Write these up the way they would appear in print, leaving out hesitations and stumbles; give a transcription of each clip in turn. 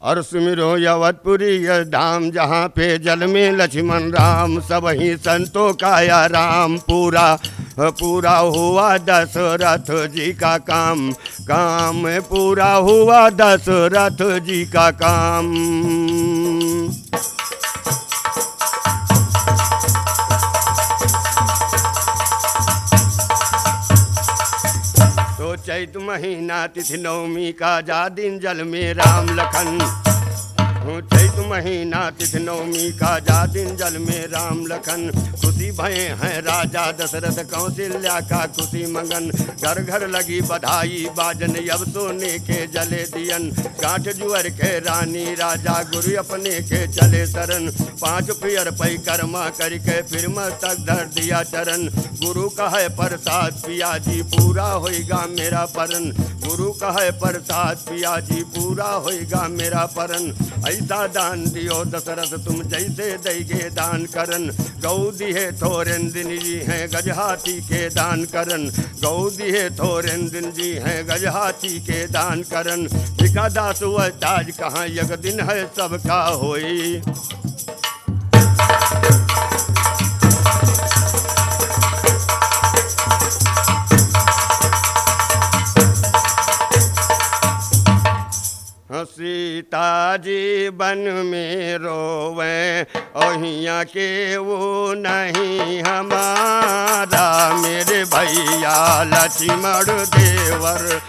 और सुमिरो अवधपुरी यह धाम, जहाँ पे जल में लक्ष्मण राम, सब ही संतों का या राम। पूरा पूरा हुआ दशरथ जी का काम, काम पूरा हुआ दशरथ जी का काम। तो चैत महीना तिथि नवमी का जा दिन, जल में राम लखन। चैत महीना तिथि नवमी का जा दिन, जल में राम लखन। खुशी भये हैं राजा दशरथ, कौशल्या का खुशी मगन। घर घर लगी बधाई बाजन, अब सोने के जले दियन। गांठ जुअर के रानी राजा, गुरु अपने के चले शरण। 5 पियर पै कर्मा करके, फिर मस्तक धर दिया चरण। गुरु कहे प्रसाद पिया जी, पूरा होएगा मेरा परन। गुरु कहे प्रसाद पिया जी, पूरा होएगा मेरा परन। ऐसा दान दियो दशरथ तुम, जैसे देगे दान करन। गौ दिए थोरेंद्र जी हैं, गजहाथी के दान करन। गौ दिए थोरेंद्र जी हैं, गजहाथी के दान करन। भिखा दास वह ताज कहाँ, यक दिन है सबका होई। सीता जी बन में रोवे, ओहिया के वो नहीं हमारा। मेरे भैया लक्ष्मण देवर,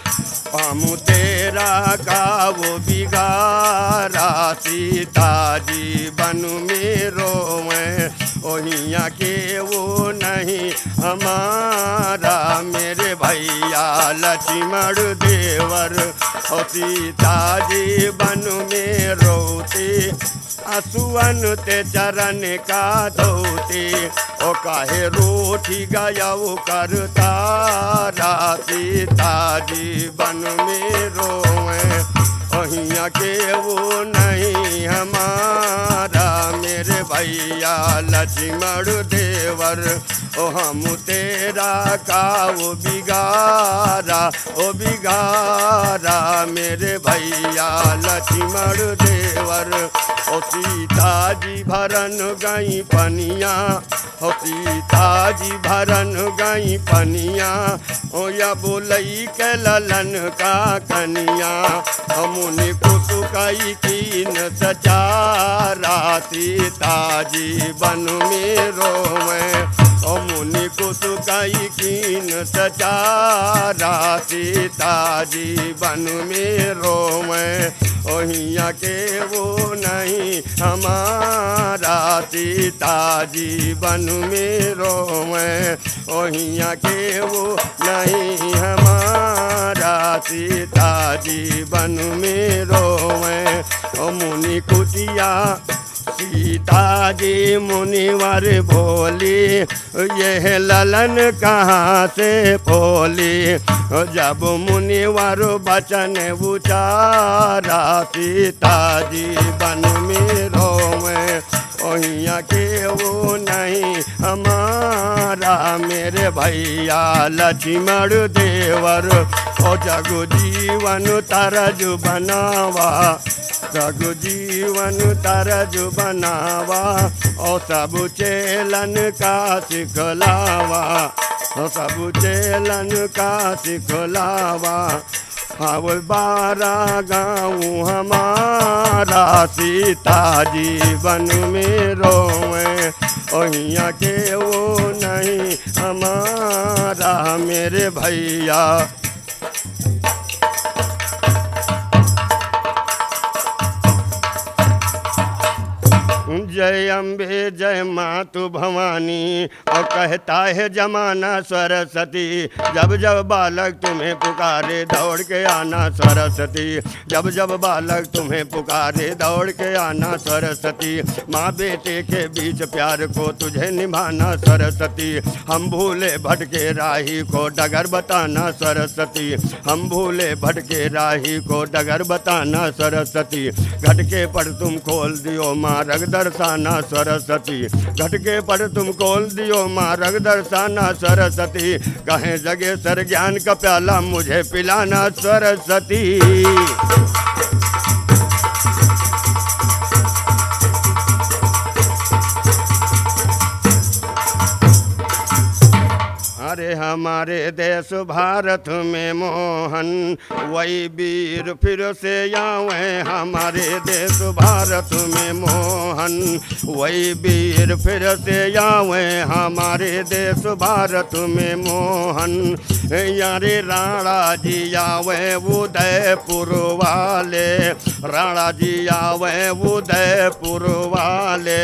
पामू तेरा का वो बिगारा। सीता जी बन में रोवे, ओहिया के वो नहीं हमारा। मेरे भैया लक्ष्मण देवर, और सीता जी बन में रोते। असुअन ते चरण का धोते, ओ काहे रोटी गया वो करता। सीता जी बन में रोए, ओहिया के वो नहीं हमारा। मेरे भैया लक्ष्मण देवर, ओ हम तेरा का वो बिगारा। ओ बिगारा मेरे भैया लक्ष्मण देवर। ओ सीता जी भरन गई पनिया, ओ सीता जी भरन गई पनिया। ओ या बोलई के ललन का कनिया, मुनि कुसुकई कीन सचारा। सीता जी बन में रोवे, ओ मुनि कुसुकई कीन सचारा। सीता जी बन में रोवे, ओहिया के वो नहीं हमारा। सीता जी बन में रोवे, ओहिया के वो नहीं हमारा। सीता जी बन में रोवे, ओ मुनि कुटिया। सीता जी मुनिवर भोली, यह ललन कहाँ से बोली। जब मुनिवर बचन उचारा, सीता जी बन में रोवे, ओहिया के वो नहीं हमारा। मेरे भैया लक्ष्मण देवर, ओ जग जीवन तरज बनावा। जग जीवन तरज बनावा, ओ सब चेलन का सिखलावा। ओ सब चेलन का सिखलावा। अब 12 गाँव हमारा। सीता जी बन में रोवे, ओहिया के वो नहीं हमारा। मेरे भैया जय अम्बे जय मातु भवानी, और कहता है जमाना सरस्वती। जब जब बालक तुम्हें पुकारे दौड़ के आना सरस्वती। जब जब बालक तुम्हें पुकारे दौड़ के आना सरस्वती। माँ बेटे के बीच प्यार को तुझे निभाना सरस्वती। हम भूले भटके राही को डगर बताना सरस्वती। हम भूले भटके राही को डगर बताना सरस्वती। घटके पर तुम खोल दियो मार्ग दर्शाना सरस्वती। घटके पर तुम खोल दियो मार्ग दर्शाना सरस्वती। कहें जगे सर ज्ञान का प्याला मुझे पिलाना सरस्वती। हमारे देश भारत में मोहन, वही वीर फिर से आवे हमारे देश भारत में मोहन, वही वीर फिर से आवे हमारे देश भारत में मोहन। यारे राणा जी आवे उदयपुर वाले, राणा जी आवे उदयपुर वाले,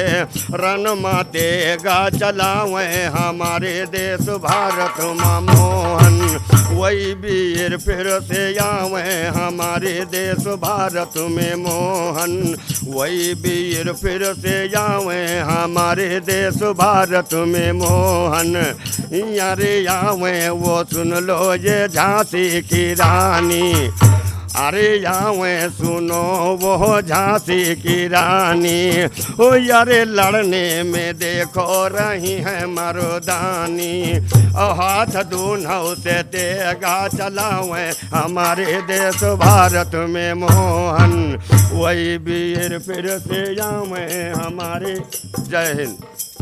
रन मातेगा चलावे हमारे देश भारत में मोहन, वही वीर फिर से आवे हमारे देश भारत में मोहन, वही वीर फिर से आवे हमारे देश भारत में मोहन। यारे आवे वो सुन लो ये झांसी की रानी, अरे आवे सुनो वो झांसी की रानी, ओ यारे लड़ने में देखो रही है मर्दानी, हाथ दूनों से तेगा चलावे हमारे देश भारत में मोहन, वही वीर फिर से आवे हमारे। जय हिंद।